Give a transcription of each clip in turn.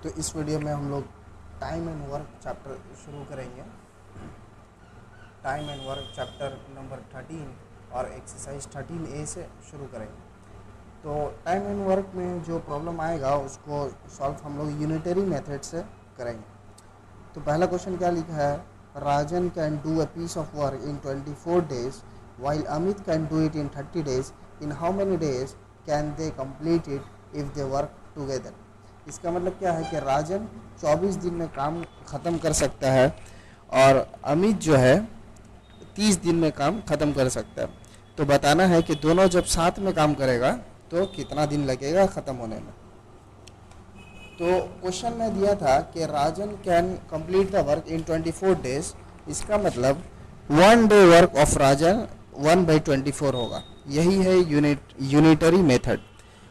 तो इस वीडियो में हम लोग टाइम एंड वर्क चैप्टर शुरू करेंगे। Time and work chapter number 13 और एक्सरसाइज 13A से शुरू करेंगे। तो टाइम एंड वर्क में जो प्रॉब्लम आएगा उसको सॉल्व हम लोग यूनिटरी मेथड से करेंगे। तो पहला क्वेश्चन क्या लिखा है, Rajan can do a piece of work in 24 days while Amit can do it in 30 days. In how many days can they complete it if they work together. इसका मतलब क्या है कि राजन 24 दिन में काम ख़त्म कर सकता है और अमित जो है 30 दिन में काम ख़त्म कर सकता है। तो बताना है कि दोनों जब साथ में काम करेगा तो कितना दिन लगेगा ख़त्म होने में। तो क्वेश्चन में दिया था कि Rajan can complete the work in 24 days. इसका मतलब 1 day वर्क ऑफ राजन 1/24 होगा। यही है यूनिटरी मेथड।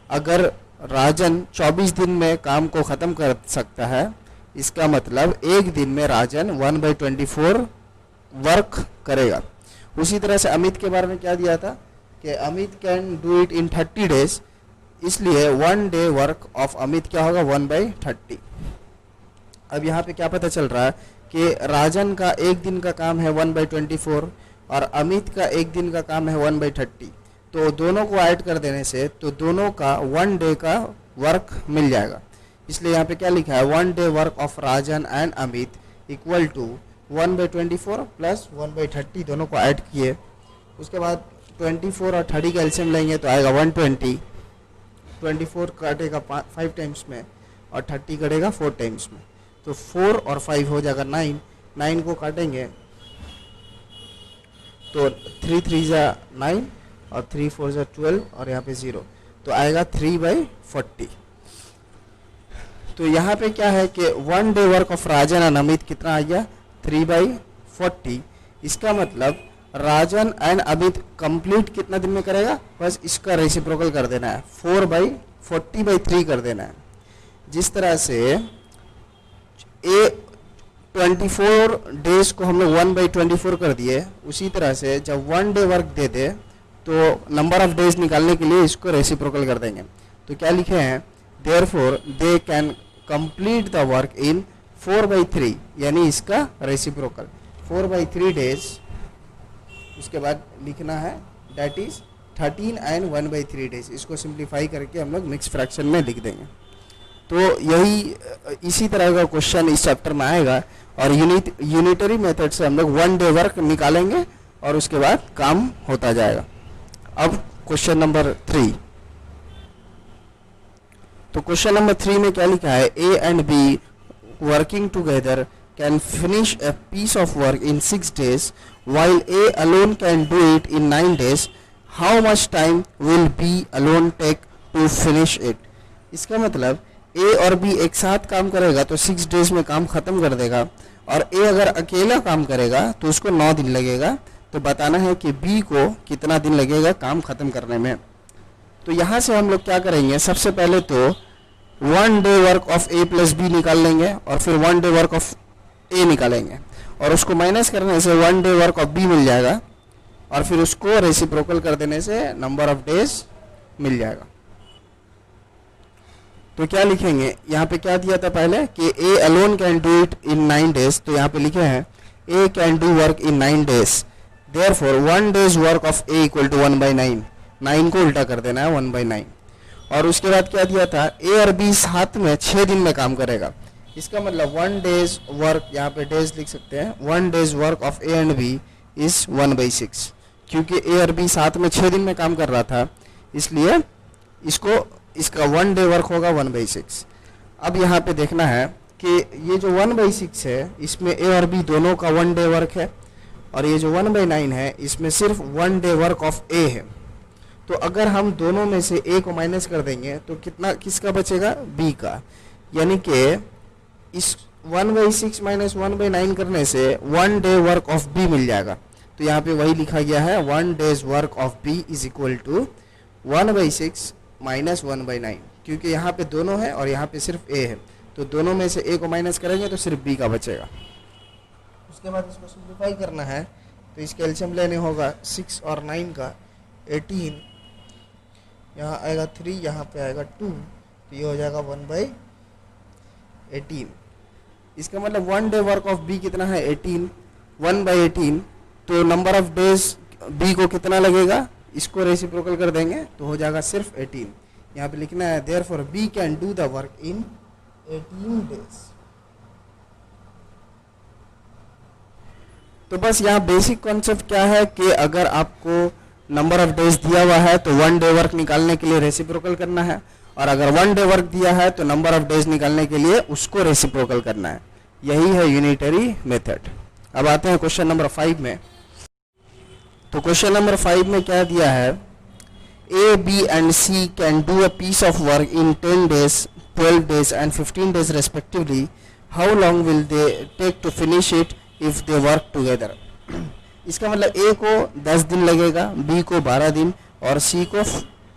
अगर राजन 24 दिन में काम को ख़त्म कर सकता है, इसका मतलब एक दिन में राजन 1/24 वर्क करेगा। उसी तरह से अमित के बारे में क्या दिया था कि Amit can do it in 30 days. इसलिए 1 day वर्क ऑफ अमित क्या होगा 1/30. अब यहाँ पे क्या पता चल रहा है कि राजन का एक दिन का काम है 1/24 और अमित का एक दिन का काम है 1/30. तो दोनों को ऐड कर देने से तो दोनों का 1 day का वर्क मिल जाएगा। इसलिए यहाँ पे क्या लिखा है, 1 day work of Rajan and Amit equal to 1/24 प्लस 1/30. दोनों को ऐड किए, उसके बाद 24 और 30 का एलसीएम लेंगे तो आएगा 120. 24 कटेगा 5 टाइम्स में और 30 कटेगा 4 टाइम्स में, तो 4 और 5 हो जाएगा 9. 9 को काटेंगे तो 3 3 जा 9 और 3 4 जा 12 और यहाँ पे 0, तो आएगा 3/40. तो यहाँ पे क्या है कि 1 day work of Rajan and Amit कितना आ गया 3/40. इसका मतलब राजन एंड अमित कंप्लीट कितना दिन में करेगा, बस इसका रेसिप्रोकल कर देना है, 4/40/3 कर देना है। जिस तरह से 24 डेज को हम लोग 1/24 कर दिए, उसी तरह से जब 1 day वर्क दे दे तो नंबर ऑफ डेज निकालने के लिए इसको रेसिप्रोकल कर देंगे। तो क्या लिखे हैं, therefore they can complete the work इन 4/3, यानी इसका रेसिप्रोकल 4/3 डेज. उसके बाद लिखना है दैट इज 13 एंड 1/3 डेज. इसको सिंप्लीफाई करके हम लोग मिक्स फ्रैक्शन में लिख देंगे। तो यही इसी तरह का क्वेश्चन इस चैप्टर में आएगा और यूनिटरी मेथड से हम लोग 1 day वर्क निकालेंगे और उसके बाद काम होता जाएगा। अब क्वेश्चन नंबर 3. तो क्वेश्चन नंबर 3 में क्या लिखा है, A and B working together can finish a piece of work in 6 days while A alone can do it in 9 days. How much time will B alone take to finish it? इसका मतलब A और B एक साथ काम करेगा तो 6 days में काम खत्म कर देगा और A अगर अकेला काम करेगा तो उसको 9 दिन लगेगा। तो बताना है कि B को कितना दिन लगेगा काम खत्म करने में। तो यहाँ से हम लोग क्या करेंगे, सबसे पहले तो 1 day work of A plus B निकाल लेंगे और फिर 1 day वर्क ऑफ A निकालेंगे और उसको माइनस करने से 1 day वर्क ऑफ B मिल जाएगा और फिर उसको रेसिप्रोकल कर देने से नंबर ऑफ डेज मिल जाएगा। तो क्या लिखेंगे, यहाँ पे क्या दिया था पहले कि A alone can do it in 9 days. तो यहाँ पे लिखे हैं A can do work in 9 days. Therefore 1 day's work of A equal to 1/9. 9 को उल्टा कर देना है 1/9. और उसके बाद क्या दिया था, A और B साथ में 6 दिन में काम करेगा। इसका मतलब 1 day's वर्क, यहाँ पे डेज लिख सकते हैं, 1 day's work of A and B is 1/6. क्योंकि A और B साथ में 6 दिन में काम कर रहा था, इसलिए इसका 1 day वर्क होगा 1/6. अब यहाँ पे देखना है कि ये जो 1/6 है इसमें A और B दोनों का 1 day वर्क है और ये जो 1/9 है इसमें सिर्फ 1 day वर्क ऑफ A है। तो अगर हम दोनों में से A को माइनस कर देंगे तो किसका बचेगा, B का। यानी कि इस 1/6 माइनस 1/9 करने से 1 day वर्क ऑफ B मिल जाएगा। तो यहाँ पे वही लिखा गया है, 1 day's work of B is equal to 1/6 माइनस 1/9, क्योंकि यहाँ पे दोनों है और यहाँ पे सिर्फ A है। तो दोनों में से A को माइनस करेंगे तो सिर्फ B का बचेगा। उसके बाद इसको सिंप्लीफाई करना है तो इसके एलसीएम लेने होगा 6 और 9 का 18, यहाँ आएगा 3, यहाँ पे आएगा 2, तो ये हो जाएगा 1/8. 18। इसका मतलब 1 डे वर्क ऑफ बी कितना है 18, 1/18। तो नंबर ऑफ डेज बी को कितना लगेगा, इसको रेसिप्रोकल कर देंगे तो हो जाएगा सिर्फ 18। यहाँ पे लिखना है therefore B can do the work in 18 days. तो बस यहाँ बेसिक कॉन्सेप्ट क्या है कि अगर आपको नंबर ऑफ डेज दिया हुआ है तो 1 डे वर्क निकालने के लिए रेसिप्रोकल करना है, और अगर 1 डे वर्क दिया है तो नंबर ऑफ डेज निकालने के लिए उसको रेसिप्रोकल करना है। यही है यूनिटरी मेथड। अब आते हैं क्वेश्चन नंबर 5 में। तो क्वेश्चन नंबर 5 में क्या दिया है, A B and C can do a piece of work in 10 days 12 days and 15 days respectively. How long will they take to finish it if they work together. इसका मतलब ए को 10 दिन लगेगा, बी को 12 दिन और सी को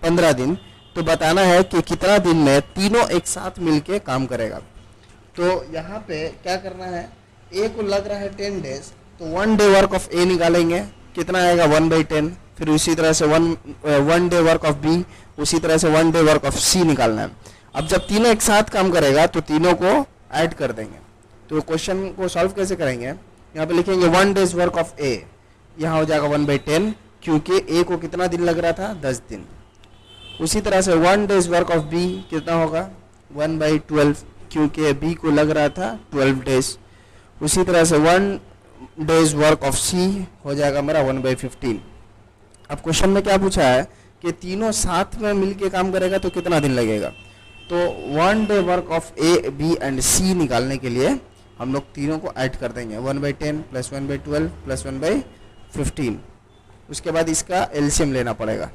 15 दिन। तो बताना है कि कितना दिन में तीनों एक साथ मिलके काम करेगा। तो यहाँ पे क्या करना है, ए को लग रहा है 10 डेज, तो 1 डे वर्क ऑफ ए निकालेंगे, कितना आएगा 1/10। फिर उसी तरह से 1 डे वर्क ऑफ बी, उसी तरह से 1 डे वर्क ऑफ सी निकालना है। अब जब तीनों एक साथ काम करेगा तो तीनों को ऐड कर देंगे। तो क्वेश्चन को सॉल्व कैसे करेंगे, यहाँ पे लिखेंगे 1 डेज वर्क ऑफ ए, यहाँ हो जाएगा 1/10 क्योंकि ए को कितना दिन लग रहा था 10 दिन। उसी तरह से 1 डेज वर्क ऑफ बी कितना होगा 1/12 क्योंकि बी को लग रहा था 12 डेज। उसी तरह से 1 डेज वर्क ऑफ सी हो जाएगा मेरा 1/15। अब क्वेश्चन में क्या पूछा है कि तीनों साथ में मिलके काम करेगा तो कितना दिन लगेगा। तो 1 day work of A B and c निकालने के लिए हम लोग तीनों को ऐड कर देंगे, 1/10 प्लस 1/12 प्लस 1/15। उसके बाद इसका एलसीएम लेना पड़ेगा।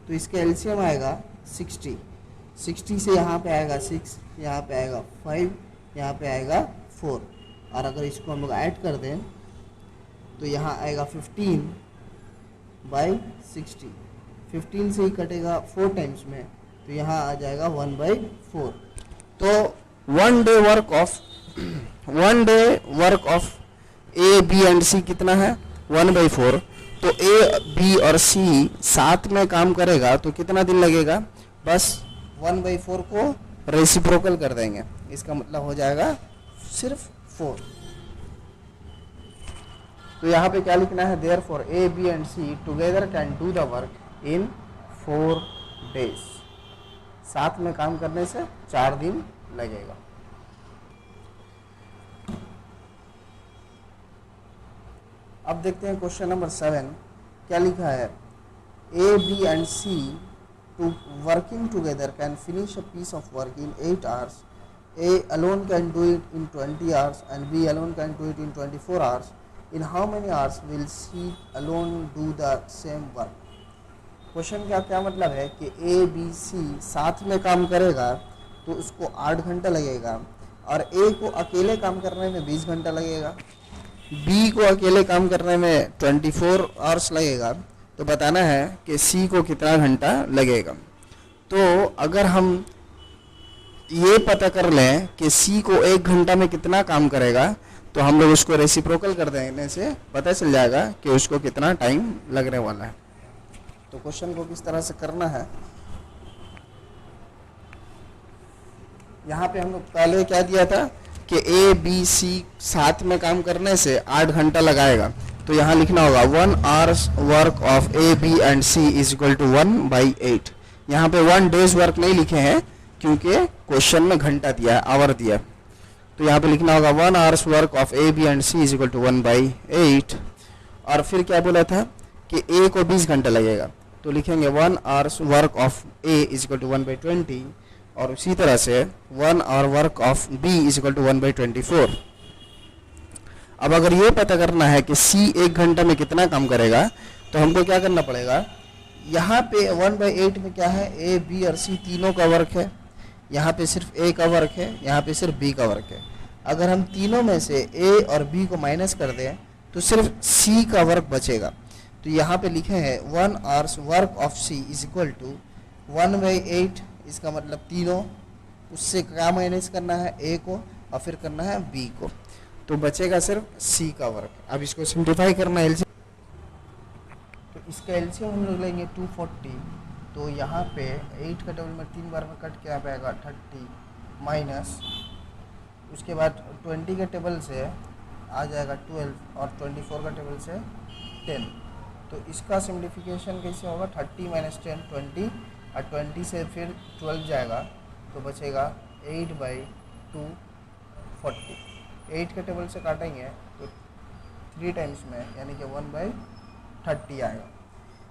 तो इसका एलसीएम आएगा 60 से यहाँ पे आएगा 6, यहाँ पे आएगा 5, यहाँ पे आएगा 4, और अगर इसको हम लोग ऐड कर दें तो यहाँ आएगा 15/60। 15 से ही कटेगा 4 टाइम्स में, तो यहाँ आ जाएगा 1/4। तो 1 day work of A B and c कितना है 1/4। तो ए बी और सी साथ में काम करेगा तो कितना दिन लगेगा, बस 1/4 को रेसिप्रोकल कर देंगे, इसका मतलब हो जाएगा सिर्फ 4। तो यहाँ पे क्या लिखना है, therefore A B and C together can do the work in 4 days. साथ में काम करने से 4 दिन लगेगा। अब देखते हैं क्वेश्चन नंबर 7 क्या लिखा है, A B and C two working together can finish a piece of work in 8 hours. A alone can do it in 20 hours and B alone can do it in 24 hours. In how many hours will C alone do the same work? Question का क्या मतलब है कि A B C साथ में काम करेगा तो उसको 8 घंटा लगेगा, और ए को अकेले काम करने में 20 घंटा लगेगा, बी को अकेले काम करने में 24 आवर्स लगेगा। तो बताना है कि सी को कितना घंटा लगेगा। तो अगर हम ये पता कर लें कि सी को 1 घंटा में कितना काम करेगा तो हम लोग उसको रेसिप्रोकल कर देने से पता चल जाएगा कि उसको कितना टाइम लगने वाला है। तो क्वेश्चन को किस तरह से करना है, यहाँ पे हम लोग पहले क्या दिया था कि ए बी सी साथ में काम करने से 8 घंटा लगाएगा। तो यहाँ लिखना होगा 1 hours work of A B and C is equal to 1/8। यहाँ पे 1 डेज वर्क नहीं लिखे हैं क्योंकि क्वेश्चन में घंटा दिया है, आवर दिया है। तो यहाँ पे लिखना होगा 1 hours work of A B and C is equal to 1/8। और फिर क्या बोला था कि ए को 20 घंटा लगेगा, तो लिखेंगे 1 hours work of A is equal to 1/20, और उसी तरह से 1 hour work of B is equal to 1/24। अब अगर ये पता करना है कि सी 1 घंटा में कितना काम करेगा तो हमको क्या करना पड़ेगा, यहाँ पे 1/8 में क्या है, ए बी और सी तीनों का वर्क है, यहाँ पे सिर्फ ए का वर्क है, यहाँ पे सिर्फ बी का वर्क है। अगर हम तीनों में से ए और बी को माइनस कर दें तो सिर्फ सी का वर्क बचेगा। तो यहाँ पे लिखे हैं 1 hours work of C is equal to 1/8। इसका मतलब तीनों, उससे क्या माइनस करना है, ए को और फिर करना है बी को, तो बचेगा सिर्फ सी का वर्क। अब इसको सिंप्लीफाई करना है, तो इसका एलसीएम हम लोग लेंगे 240, तो तो यहाँ पे 8 का टेबल में 3 बार में कट क्या आएगा 30 माइनस उसके बाद 20 के टेबल से आ जाएगा 12 और 24 का टेबल से 10। तो इसका सिम्प्लीफिकेशन कैसे होगा 30 माइनस 10 20 और 20 से फिर 12 जाएगा तो बचेगा 8/2 40। 8 के टेबल से काटेंगे तो 3 टाइम्स में यानी कि 1/30 आएगा।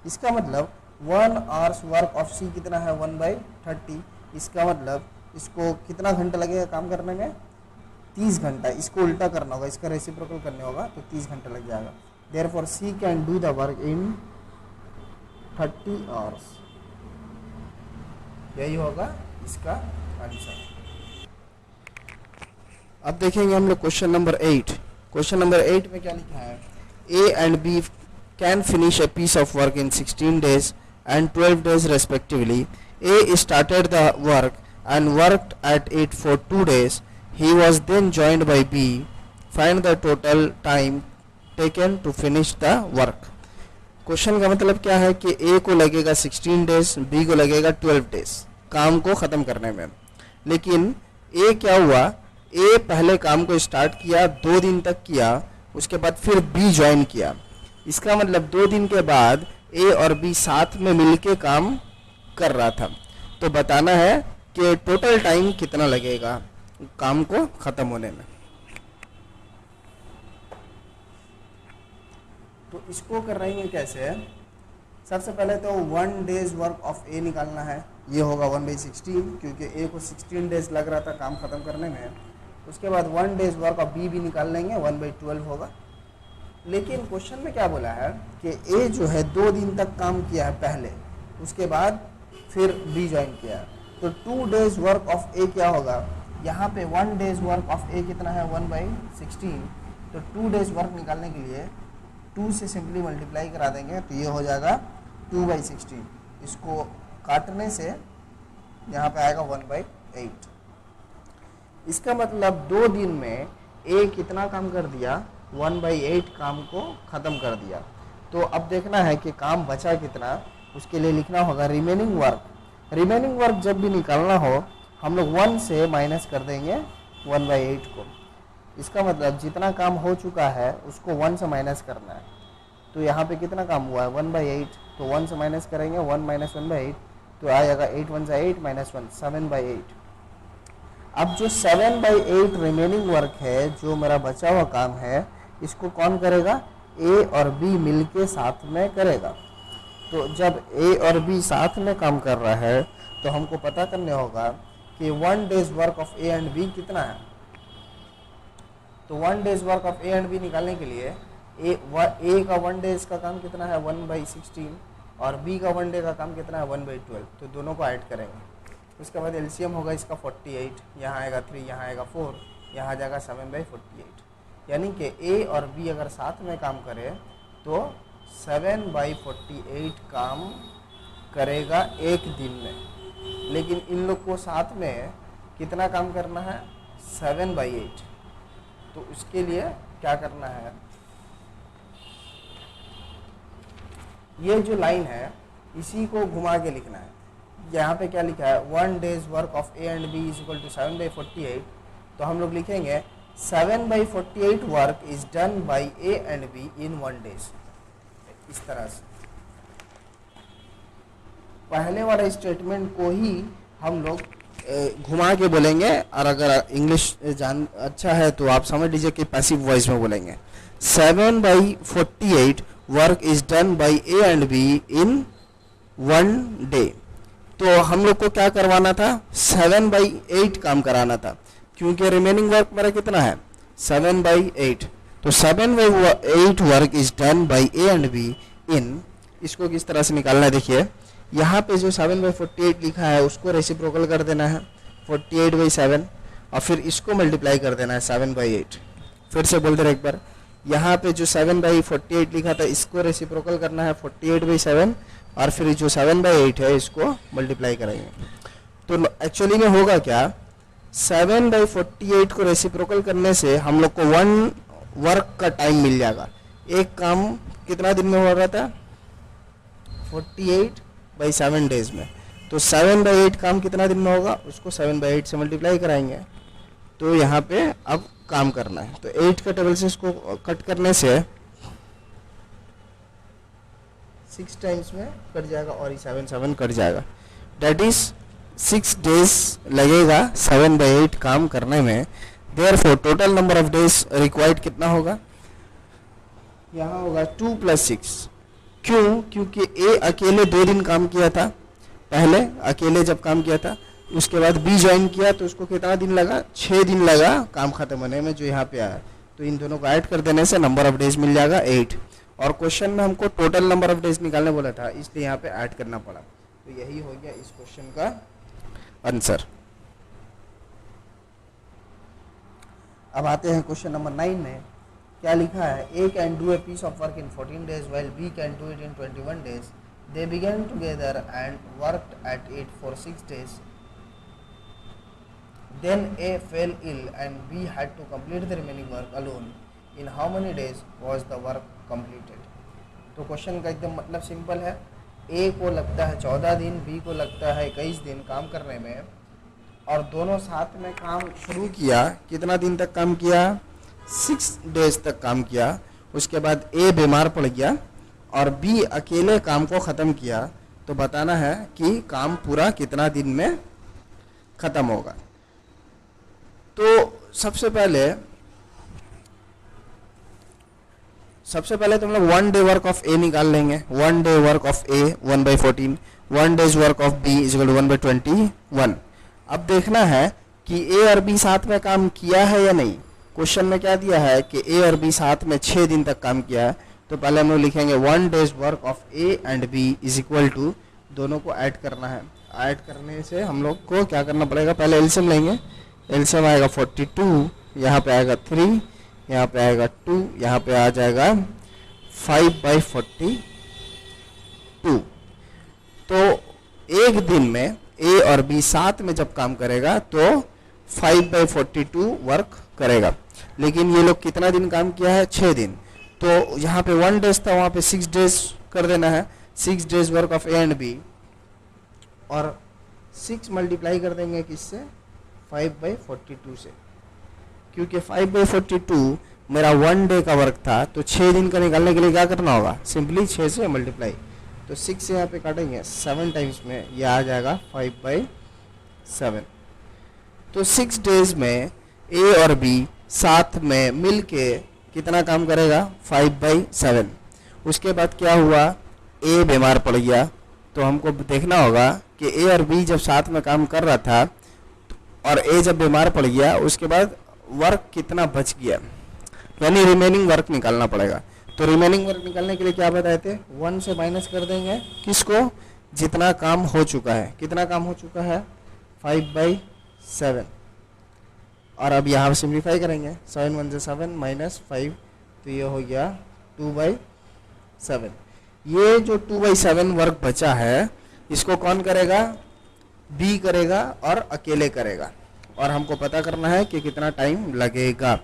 इसका मतलब 1 आवर्स वर्क ऑफ सी कितना है 1/30। इसका मतलब इसको कितना घंटा लगेगा काम करने में 30 घंटा। इसको उल्टा करना होगा, इसका रेसिप्रोकल करने होगा तो 30 घंटा लग जाएगा। Therefore C can do the work in 30 hours. यही होगा इसका आंसर। अब देखेंगे हम लोग क्वेश्चन नंबर 8। क्वेश्चन नंबर 8 में क्या लिखा है A and B can finish a piece of work in 16 days and 12 days respectively. A started the work and worked at it for 2 days. He was then joined by B. Find the total time taken to finish the work. Question का मतलब क्या है कि A को लगेगा 16 days, B को लगेगा 12 days काम को ख़त्म करने में। लेकिन A क्या हुआ, A पहले काम को स्टार्ट किया, 2 दिन तक किया, उसके बाद फिर B ज्वाइन किया। इसका मतलब 2 दिन के बाद A और B साथ में मिलके काम कर रहा था। तो बताना है कि टोटल टाइम कितना लगेगा काम को ख़त्म होने में। तो इसको कर रहे हैं कैसे, सबसे पहले तो 1 डेज वर्क ऑफ ए निकालना है। ये होगा 1/16 क्योंकि ए को 16 डेज लग रहा था काम ख़त्म करने में। उसके बाद 1 डेज वर्क ऑफ बी भी निकाल लेंगे, 1/12 होगा। लेकिन क्वेश्चन में क्या बोला है कि ए जो है 2 दिन तक काम किया है पहले, उसके बाद फिर बी ज्वाइन किया है। तो 2 डेज वर्क ऑफ ए क्या होगा, यहाँ पे 1 डेज वर्क ऑफ ए कितना है 1/16। तो 2 डेज वर्क निकालने के लिए 2 से सिंपली मल्टीप्लाई करा देंगे तो ये हो जाएगा 2/16। इसको काटने से यहाँ पे आएगा 1/8। इसका मतलब 2 दिन में ए कितना काम कर दिया, 1/8 काम को ख़त्म कर दिया। तो अब देखना है कि काम बचा कितना, उसके लिए लिखना होगा रिमेनिंग वर्क। रिमेनिंग वर्क जब भी निकालना हो हम लोग 1 से माइनस कर देंगे 1/8 को। इसका मतलब जितना काम हो चुका है उसको 1 से माइनस करना है। तो यहाँ पे कितना काम हुआ है 1/8, तो 1 से माइनस करेंगे 1 - 1/8 तो आएगा 8 1 8 -1 7/8। अब जो 7/8 रिमेनिंग वर्क है, जो मेरा बचा हुआ काम है, इसको कौन करेगा, ए और बी मिलके साथ में करेगा। तो जब ए और बी साथ में काम कर रहा है तो हमको पता करने होगा कि 1 days work of A and B कितना है। तो 1 days work of A and B निकालने के लिए ए का 1 डेज का काम कितना है 1/16 और बी का 1 डे का काम कितना है 1/12। तो दोनों को ऐड करेंगे। उसके बाद एलसीएम होगा इसका 48, यहाँ आएगा 3, यहाँ आएगा 4, यहाँ आ जाएगा 7/48। यानी कि ए और बी अगर साथ में काम करें तो 7/48 काम करेगा एक दिन में। लेकिन इन लोग को साथ में कितना काम करना है 7/8। तो उसके लिए क्या करना है, ये जो लाइन है इसी को घुमा के लिखना है। यहाँ पे क्या लिखा है 1 days work of A and B is equal to 7/48। तो हम लोग लिखेंगे 7/48 work is done by A and B in 1 days. इस तरह से पहले वाला स्टेटमेंट को ही हम लोग घुमा के बोलेंगे, और अगर इंग्लिश जान अच्छा है तो आप समझ लीजिए कि पैसिव वॉइस में बोलेंगे 7/48 work is done by A and B in 1 day. तो हम लोग को क्या करवाना था 7/8 काम कराना था, क्योंकि रिमेनिंग वर्क मेरा कितना है 7/8। तो 7/8 work is done by A and B इन, इसको किस तरह से निकालना है देखिए, यहाँ पे जो 7/48 लिखा है उसको रेसिप्रोकल कर देना है 48/7 और फिर इसको मल्टीप्लाई कर देना है 7/8। फिर से बोल दे रहे एक बार, यहाँ पे जो 7/48 लिखा था इसको रेसिप्रोकल करना है 48/7 और फिर जो 7/8 है इसको मल्टीप्लाई करेंगे। तो एक्चुअली में होगा क्या, 7/48 को रेसिप्रोकल करने से हम लोग को 1 वर्क का टाइम मिल जाएगा। एक काम कितना दिन में हो रहा था 48 बाई 7 डेज में। तो 7/8 काम कितना दिन में होगा, उसको 7/8 से मल्टीप्लाई कराएंगे। तो यहाँ पे अब काम करना है, तो 8 का टेबल से इसको कट करने से 6 टाइम्स में कट जाएगा और ये 7 कट जाएगा। डेट इज 6 डेज लगेगा 7/8 काम करने में। Therefore total number of days required कितना होगा, यहाँ होगा 2 + 6। क्यों, क्योंकि ए अकेले 2 दिन काम किया था, पहले अकेले जब काम किया था, उसके बाद बी ज्वाइन किया तो उसको कितना दिन लगा, 6 दिन लगा काम खत्म होने में, जो यहाँ पे आया। तो इन दोनों को ऐड कर देने से नंबर ऑफ डेज मिल जाएगा 8। और क्वेश्चन में हमको टोटल नंबर ऑफ डेज निकालने बोला था, इसलिए यहाँ पे ऐड करना पड़ा। तो यही हो गया इस क्वेश्चन का आंसर। अब आते हैं क्वेश्चन नंबर 9 में। क्या लिखा है, a can do a piece of work in 14 days while b can do it in 21 days. They began together and worked at it for 6 days. Then A fell ill and B had to complete the remaining work alone. In how many days was the work completed? तो question का एकदम मतलब simple है। ए को लगता है 14 दिन, B को लगता है 21 दिन काम करने में, और दोनों साथ में काम शुरू किया। कितना दिन तक काम किया, 6 डेज तक काम किया। उसके बाद ए बीमार पड़ गया और बी अकेले काम को ख़त्म किया। तो बताना है कि काम पूरा कितना दिन में ख़त्म होगा। तो सबसे पहले तो हम लोग 1 डे वर्क ऑफ ए निकाल लेंगे। 1 day work of A 1/14, 1 days work of B is equal to 1/21। अब देखना है कि ए और बी साथ में काम किया है या नहीं। क्वेश्चन में क्या दिया है कि ए और बी साथ में 6 दिन तक काम किया है। तो पहले हम लोग लिखेंगे 1 days work of A and B is equal to, दोनों को ऐड करना है। ऐड करने से हम लोग को क्या करना पड़ेगा, पहले एलसीएम लेंगे। एलसीएम आएगा 42, यहाँ पे आएगा 3, यहाँ पे आएगा 2, यहाँ पे आ जाएगा 5/42। तो एक दिन में ए और बी साथ में जब काम करेगा तो 5/42 वर्क करेगा। लेकिन ये लोग कितना दिन काम किया है, 6 दिन। तो यहाँ पे 1 डेज था, वहाँ पे 6 डेज कर देना है। 6 days work of A and B, और 6 मल्टीप्लाई कर देंगे किससे, 5/42 से। क्योंकि 5/42 मेरा 1 डे का वर्क था, तो 6 दिन का निकालने के लिए क्या करना होगा, सिंपली 6 से मल्टीप्लाई। तो 6 से यहाँ पे काटेंगे 7 टाइम्स में, यह आ जाएगा 5/7। तो 6 डेज में ए और बी साथ में मिल के कितना काम करेगा, 5/7। उसके बाद क्या हुआ, ए बीमार पड़ गया। तो हमको देखना होगा कि ए और बी जब साथ में काम कर रहा था और ए जब बीमार पड़ गया, उसके बाद वर्क कितना बच गया, यानी रिमेनिंग वर्क निकालना पड़ेगा। तो रिमेनिंग वर्क निकालने के लिए क्या बताए थे, 1 से माइनस कर देंगे किसको, जितना काम हो चुका है। कितना काम हो चुका है, 5/7। और अब यहाँ सिंप्लीफाई करेंगे, 7 1 से 7 माइनस 5, तो ये हो गया 2/7। ये जो 2/7 वर्क बचा है, इसको कौन करेगा, बी करेगा और अकेले करेगा। और हमको पता करना है कि कितना टाइम लगेगा।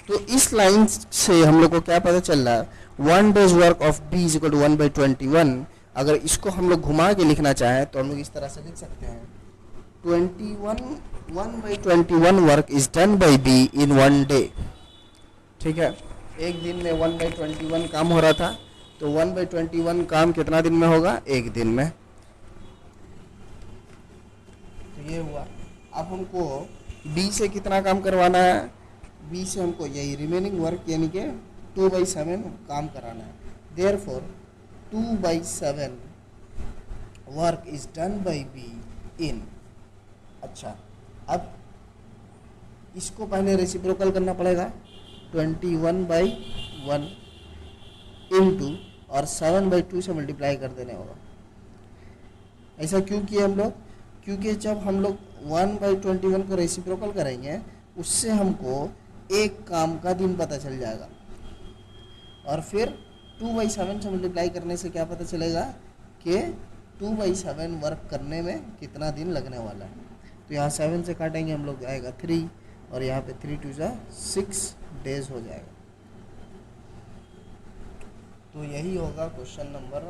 तो इस लाइन से हम लोग को क्या पता चल रहा है, 1 days work of B is equal to 1/21। अगर इसको हम लोग घुमा के लिखना चाहें तो हम लोग इस तरह से लिख सकते हैं, 1/21 work is done by B in 1 day. ठीक है, एक दिन में 1/21 काम हो रहा था, तो 1/21 काम कितना दिन में होगा, एक दिन में। तो ये हुआ। अब हमको बी से कितना काम करवाना है, बी से हमको यही रिमेनिंग वर्क यानी कि 2/7 काम कराना है। Therefore 2/7 work is done by be in. अच्छा, अब इसको पहले रेसिप्रोकल करना पड़ेगा, 21/1 इंटू और 7/2 से मल्टीप्लाई कर देने होगा। ऐसा क्यों किया हम लोग, क्योंकि जब हम लोग 1/21 को रेसिप्रोकल करेंगे, उससे हमको एक काम का दिन पता चल जाएगा। और फिर 2/7 से मल्टीप्लाई करने से क्या पता चलेगा कि 2/7 वर्क करने में कितना दिन लगने वाला है। तो यहाँ 7 से काटेंगे हम लोग, आएगा 3, और यहाँ पे 3 2 6 डेज हो जाएगा। तो यही होगा क्वेश्चन नंबर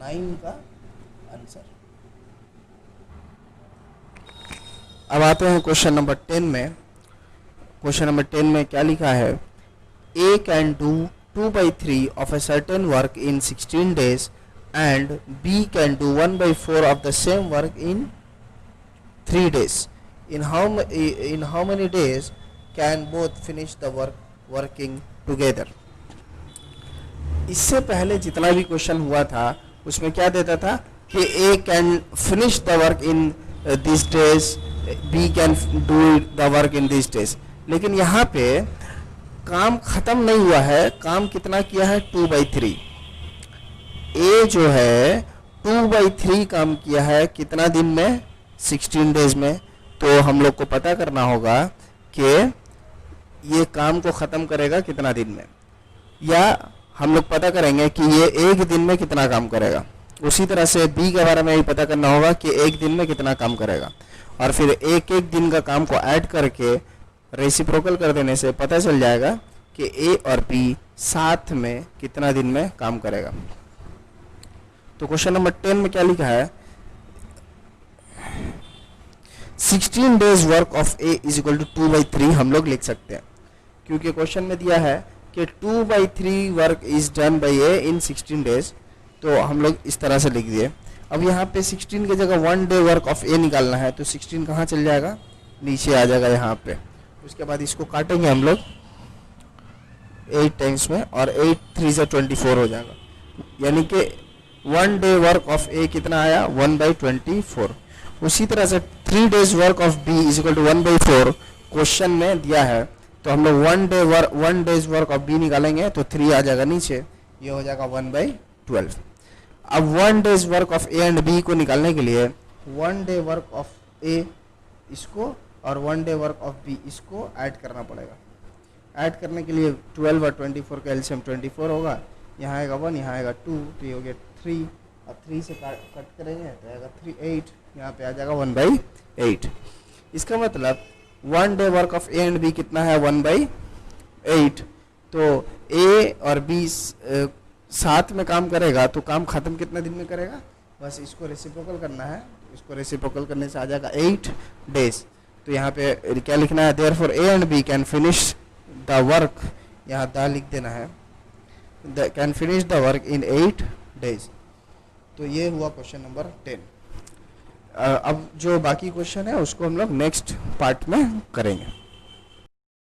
9 का आंसर। अब आते हैं क्वेश्चन नंबर 10 में। क्वेश्चन नंबर 10 में क्या लिखा है, a can do 2/3 of a certain work in 16 days and B can do 1/4 of the same work in 3 days. In how many days can both finish the work working together? इससे पहले जितना भी question हुआ था उसमें क्या देता था कि a can finish the work in this days, b can do the work in this days. लेकिन यहाँ पे काम खत्म नहीं हुआ है, काम कितना किया है 2/3। ए जो है 2/3 काम किया है कितना दिन में, 16 डेज में। तो हम लोग को पता करना होगा कि ये काम को ख़त्म करेगा कितना दिन में, या हम लोग पता करेंगे कि ये एक दिन में कितना काम करेगा। उसी तरह से बी के बारे में भी पता करना होगा कि एक दिन में कितना काम करेगा, और फिर एक एक दिन का काम को ऐड करके रेसिप्रोकल कर देने से पता चल जाएगा कि ए और बी साथ में कितना दिन में काम करेगा। तो क्वेश्चन नंबर 10 में क्या लिखा है, 16 days work of A is equal to 2/3 हम लोग लिख सकते हैं, क्योंकि क्वेश्चन में दिया है कि 2/3 work is done by A in 16 days. तो हम लोग इस तरह से लिख दिए। अब यहाँ पे 16 की जगह 1 डे वर्क ऑफ ए निकालना है, तो 16 कहाँ चल जाएगा, नीचे आ जाएगा यहाँ पे। उसके बाद इसको काटेंगे हम लोग 8 टाइम्स में, और 8 3 से 24 हो जाएगा, यानी कि 1 डे वर्क ऑफ ए कितना आया 1/24। उसी तरह से 3 days work of B is equal to 1/4 question में दिया है। तो हम लोग 1 डेज वर्क ऑफ बी निकालेंगे तो 3 आ जाएगा नीचे, ये हो जाएगा 1/12। अब 1 days work of A and B को निकालने के लिए 1 डे वर्क ऑफ ए इसको और 1 डे वर्क ऑफ बी इसको ऐड करना पड़ेगा। ऐड करने के लिए 12 और 24 का एलसीएम 24 होगा, यहाँ आएगा 1, यहाँ आएगा 2, तो ये हो गया 3, और 3 से कट करेंगे तो आएगा 3 8, यहाँ पे आ जाएगा 1/8। इसका मतलब 1 day work of A and B कितना है 1/8। तो ए और बी साथ में काम करेगा तो काम खत्म कितने दिन में करेगा, बस इसको रेसिप्रोकल करना है। इसको रेसिप्रोकल करने से आ जाएगा 8 डेज। तो यहाँ पे क्या लिखना है, therefore A and B can finish the work, यहाँ द लिख देना है, can finish the work in 8 days. तो ये हुआ क्वेश्चन नंबर 10। अब जो बाकी क्वेश्चन है उसको हम लोग नेक्स्ट पार्ट में करेंगे।